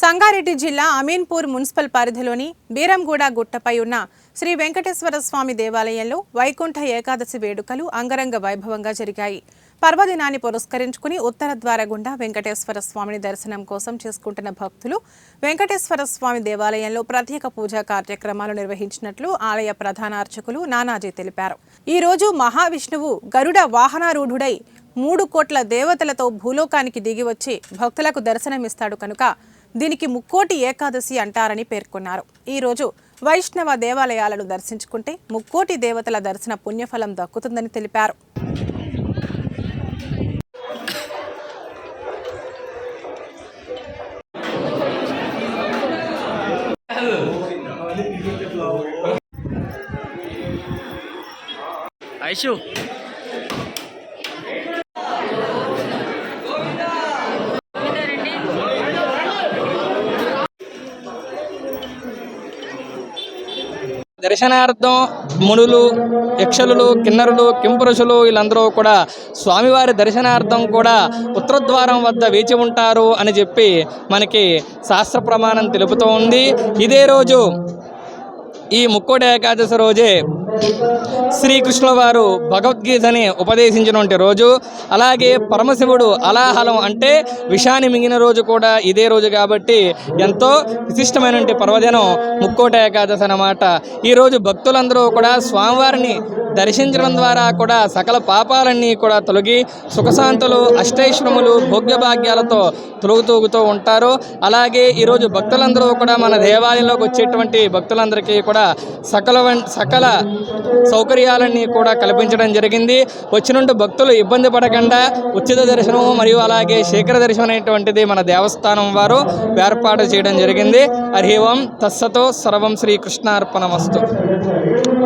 సంగారెడ్డి జిల్లా అమీన్పూర్ మున్సిపల్ పరిధిలోని బీరంగూడ గుట్టపై ఉన్న శ్రీ వెంకటేశ్వర స్వామి దేవాలయంలో వైకుంఠ ఏకాదశి వేడుకలు అంగరంగ వైభవంగా జరిగాయి. పర్వదినాన్ని పురస్కరించుకుని ఉత్తర ద్వార గుండా వెంకటేశ్వర స్వామిని దర్శనం కోసం చేసుకుంటున్న భక్తులు వెంకటేశ్వర స్వామి దేవాలయంలో ప్రత్యేక పూజా కార్యక్రమాలు నిర్వహించినట్లు ఆలయ ప్రధాన అర్చకులు నానాజీ తెలిపారు. ఈ రోజు మహావిష్ణువు గరుడ వాహనారూఢుడై 3 కోట్ల దేవతలతో భూలోకానికి దిగి వచ్చి భక్తులకు దర్శనమిస్తాడు కనుక దీనికి ముక్కోటి ఏకాదశి అంటారని పేర్కొన్నారు. ఈ రోజు వైష్ణవ దేవాలయాలను దర్శించుకుంటే ముక్కోటి దేవతల దర్శన పుణ్యఫలం దక్కుతుందని తెలిపారు. దర్శనార్థం మునులు, యక్షులు, కిన్నరులు, కింపురుషులు వీళ్ళందరూ కూడా స్వామివారి దర్శనార్థం కూడా ఉత్తరద్వారం వద్ద వేచి ఉంటారు అని చెప్పి మనకి శాస్త్ర ప్రమాణం తెలుపుతూ ఉంది. ఇదే రోజు ఈ ముక్కోటి ఏకాదశి రోజే శ్రీకృష్ణుల వారు భగవద్గీతని ఉపదేశించినటువంటి రోజు. అలాగే పరమశివుడు అలాహలం అంటే విషాన్ని మింగిన రోజు కూడా ఇదే రోజు కాబట్టి ఎంతో విశిష్టమైనటువంటి పర్వదినం ముక్కోటి ఏకాదశి అన్నమాట. ఈరోజు భక్తులందరూ కూడా స్వామివారిని దర్శించడం ద్వారా కూడా సకల పాపాలన్నీ కూడా తొలగి సుఖశాంతులు, అష్టైశ్వరములు, భోగ్యభాగ్యాలతో తొలుగుతూగుతూ ఉంటారు. అలాగే ఈరోజు భక్తులందరూ కూడా మన దేవాలయంలోకి వచ్చేటువంటి భక్తులందరికీ కూడా సకల సౌకర్యాలన్నీ కూడా కల్పించడం జరిగింది. వచ్చినట్టు భక్తులు ఇబ్బంది పడకుండా ఉచిత దర్శనం మరియు అలాగే శీఘ్ర దర్శనం అనేటువంటిది మన దేవస్థానం వారు ఏర్పాటు చేయడం జరిగింది. హరి ఓం తస్సతో సర్వం శ్రీకృష్ణార్పణమస్తు.